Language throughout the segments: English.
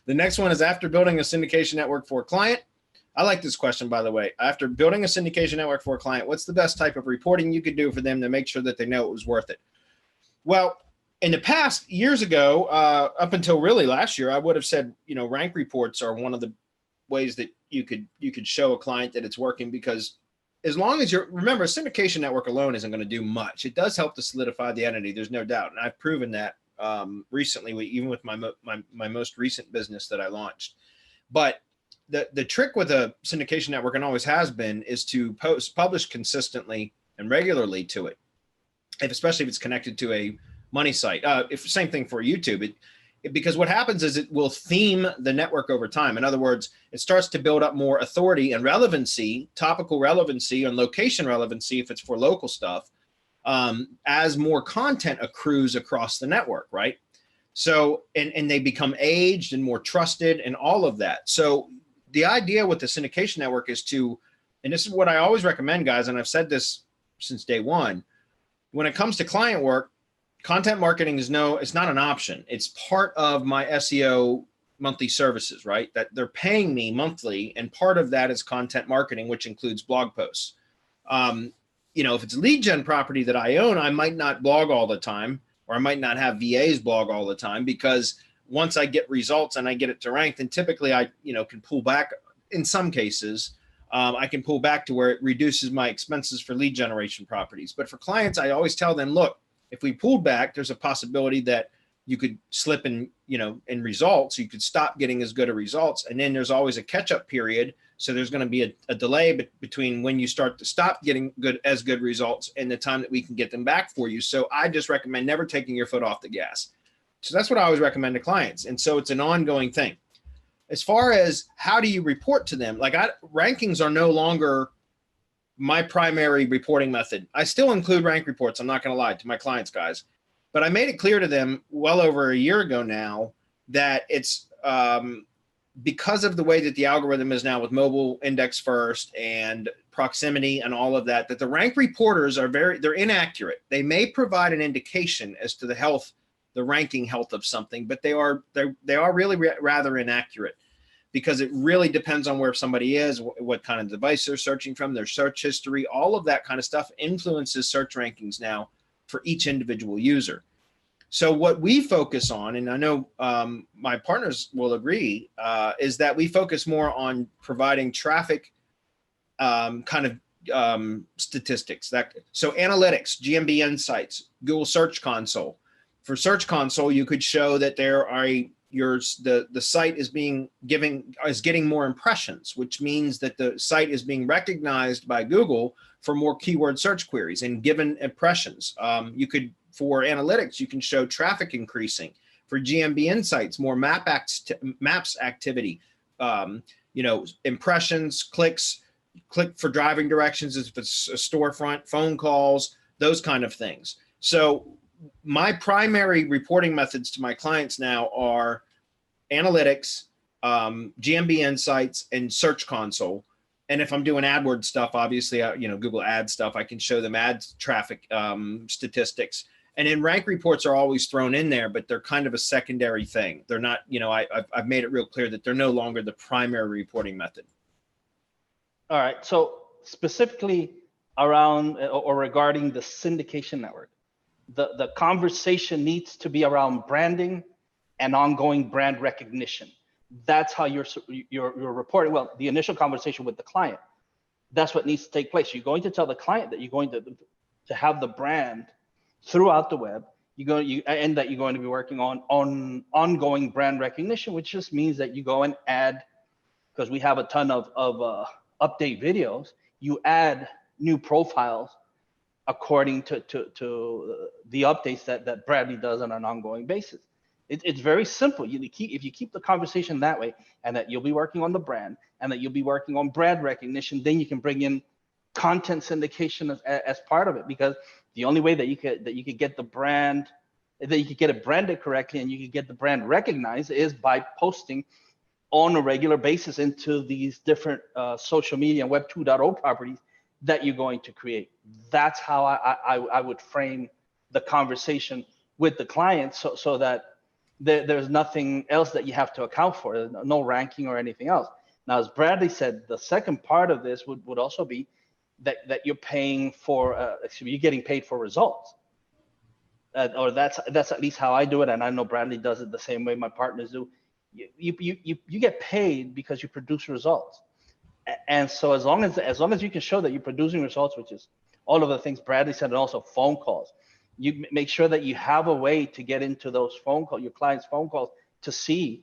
The next one is, after building a syndication network for a client. I like this question, by the way. After building a syndication network for a client, what's the best type of reporting you could do for them to make sure that they know it was worth it? Well, in the past, years ago, up until really last year, I would have said, rank reports are one of the ways that you could show a client that it's working, because as long as remember, a syndication network alone isn't going to do much. It does help to solidify the entity. There's no doubt. And I've proven that recently, even with my most recent business that I launched. But the trick with a syndication network, and always has been, is to publish consistently and regularly to it, especially if it's connected to a money site. Same thing for YouTube. Because what happens is it will theme the network over time. In other words, it starts to build up more authority and relevancy, topical relevancy and location relevancy if it's for local stuff, as more content accrues across the network, right? So, and they become aged and more trusted and all of that. So the idea with the syndication network is to, and this is what I always recommend, guys, and I've said this since day one, when it comes to client work, content marketing it's not an option. It's part of my SEO monthly services, right? That they're paying me monthly, and part of that is content marketing, which includes blog posts. If it's a lead gen property that I own, I might not blog all the time, or I might not have VAs blog all the time, because once I get results and I get it to rank, then typically I can pull back. In some cases, I can pull back to where it reduces my expenses for lead generation properties. But for clients, I always tell them, look, if we pulled back, there's a possibility that you could slip in results. You could stop getting as good of results. And then there's always a catch-up period. So there's going to be a delay between when you start to stop getting good results and the time that we can get them back for you. So I just recommend never taking your foot off the gas. So that's what I always recommend to clients. And so it's an ongoing thing. As far as how do you report to them, rankings are no longer my primary reporting method. I still include rank reports, I'm not going to lie, to my clients, guys. But I made it clear to them well over a year ago now that it's because of the way that the algorithm is now with mobile index first and proximity and all of that, that the rank reporters they're inaccurate. They may provide an indication as to the ranking health of something, but they are really rather inaccurate, because it really depends on where somebody is, what kind of device they're searching from, their search history, all of that kind of stuff influences search rankings now for each individual user. So what we focus on, and I know my partners will agree, is that we focus more on providing traffic statistics. So analytics, GMB insights, Google Search Console. For Search Console, you could show that the site is getting more impressions, which means that the site is being recognized by Google for more keyword search queries and given impressions. For analytics, you can show traffic increasing. For GMB insights, more maps activity, impressions, clicks, click for driving directions if it's a storefront, phone calls, those kind of things. So my primary reporting methods to my clients now are analytics, GMB insights, and Search Console. And if I'm doing AdWords stuff, obviously, Google Ads stuff, I can show them ads traffic statistics. And then rank reports are always thrown in there, but they're kind of a secondary thing. They're not, I've made it real clear that they're no longer the primary reporting method. All right. So specifically around or regarding the syndication network, the conversation needs to be around branding and ongoing brand recognition. That's how you're reporting. Well, the initial conversation with the client, that's what needs to take place. You're going to tell the client that you're going to have the brand throughout the web. And that you're going to be working on ongoing brand recognition, which just means that you go and add, because we have a ton of update videos, you add new profiles according to the updates that Bradley does on an ongoing basis. It's very simple. If you keep the conversation that way, and that you'll be working on the brand, and that you'll be working on brand recognition, then you can bring in content syndication as part of it, because the only way that you could get the brand, that you could get it branded correctly and you could get the brand recognized, is by posting on a regular basis into these different social media and Web 2.0 properties that you're going to create. That's how I would frame the conversation with the client, so that there's nothing else that you have to account for, no ranking or anything else. Now, as Bradley said, the second part of this would also be that you're paying for, you're getting paid for results. Or that's at least how I do it, and I know Bradley does it the same way my partners do. You get paid because you produce results, and so as long as you can show that you're producing results, which is all of the things Bradley said, and also phone calls, you make sure that you have a way to get into those phone calls, your client's phone calls, to see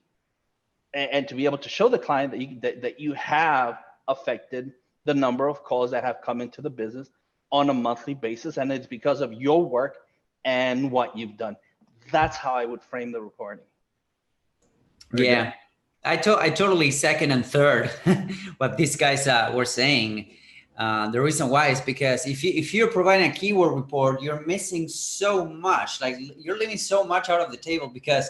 and to be able to show the client that you have affected the number of calls that have come into the business on a monthly basis, and it's because of your work and what you've done. That's how I would frame the reporting. Yeah, I totally second and third what these guys were saying. The reason why is because if you're providing a keyword report, you're missing so much. Like, you're leaving so much out of the table, because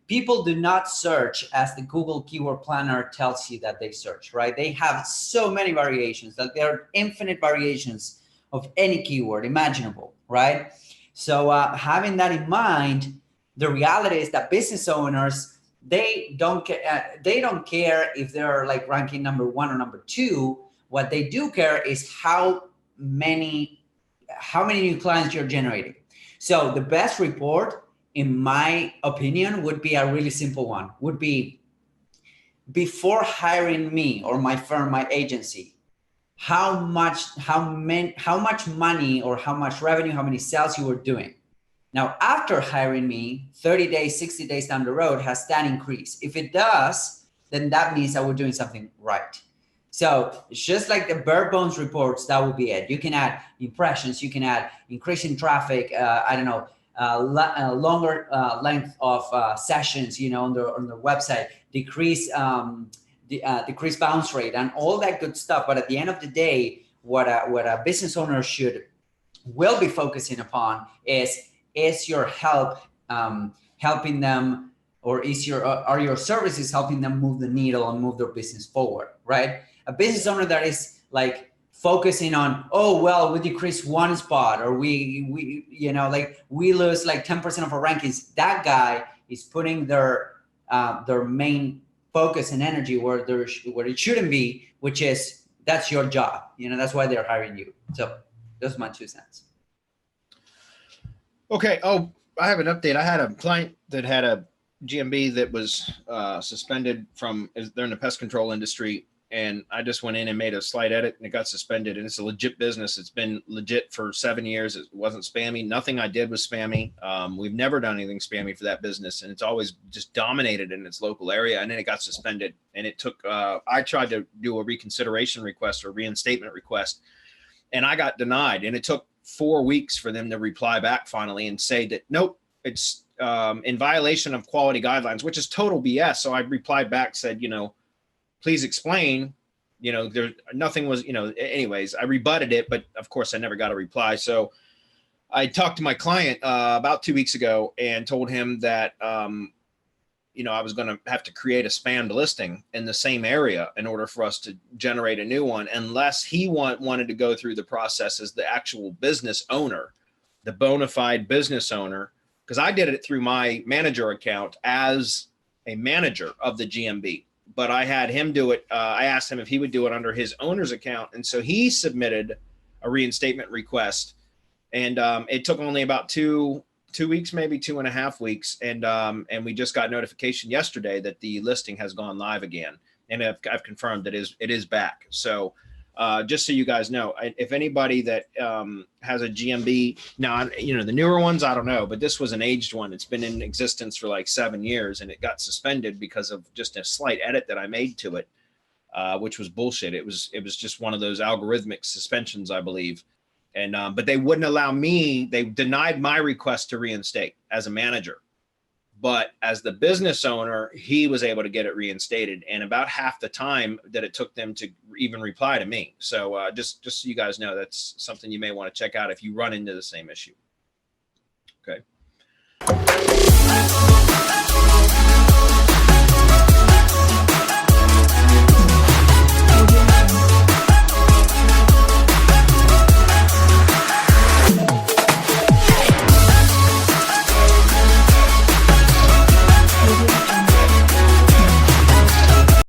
people do not search as the Google Keyword Planner tells you that they search, right? They have so many variations, that there are infinite variations of any keyword imaginable, right? So having that in mind, the reality is that business owners, they don't care if they're like ranking number 1 or number 2. What they do care is how many new clients you're generating. So the best report, in my opinion, would be a really simple one. Would be, before hiring me or my firm, my agency, how much money or how much revenue, how many sales you were doing. Now, after hiring me, 30 days, 60 days down the road, has that increased? If it does, then that means I was doing something right. So it's just like the bare bones reports, that will be it. You can add impressions, you can add increasing traffic, longer length of sessions, on the website, decrease bounce rate, and all that good stuff. But at the end of the day, what a business owner will be focusing upon is your help helping them, or are your services helping them move the needle and move their business forward, right? A business owner that is like focusing on, oh, well, we decrease one spot, or we lose like 10% of our rankings. That guy is putting their main focus and energy where it shouldn't be, which is, that's your job. That's why they're hiring you. So those are my 2 cents. Okay. Oh, I have an update. I had a client that had a GMB that was suspended they're in the pest control industry. And I just went in and made a slight edit, and it got suspended. And it's a legit business. It's been legit for 7 years. It wasn't spammy. Nothing I did was spammy. We've never done anything spammy for that business. And it's always just dominated in its local area. And then it got suspended. And it took, I tried to do a reconsideration request or reinstatement request, and I got denied. And it took 4 weeks for them to reply back finally and say that, nope, it's in violation of quality guidelines, which is total BS. So I replied back, said, please explain, there nothing was, anyways, I rebutted it, but of course I never got a reply. So I talked to my client about 2 weeks ago and told him that, I was going to have to create a spammed listing in the same area in order for us to generate a new one, unless he wanted to go through the process as the actual business owner, the bona fide business owner, because I did it through my manager account as a manager of the GMB. But I had him do it. I asked him if he would do it under his owner's account. And so he submitted a reinstatement request, and it took only about two weeks, maybe 2.5 weeks. And we just got notification yesterday that the listing has gone live again. And I've confirmed that it is back. So just so you guys know, if anybody that has a GMB now, the newer ones, I don't know, but this was an aged one. It's been in existence for like 7 years, and it got suspended because of just a slight edit that I made to it, which was bullshit. It was just one of those algorithmic suspensions, I believe. And but they wouldn't allow me. They denied my request to reinstate as a manager. But as the business owner, he was able to get it reinstated, and about half the time that it took them to even reply to me. So just so you guys know, that's something you may want to check out if you run into the same issue. Okay.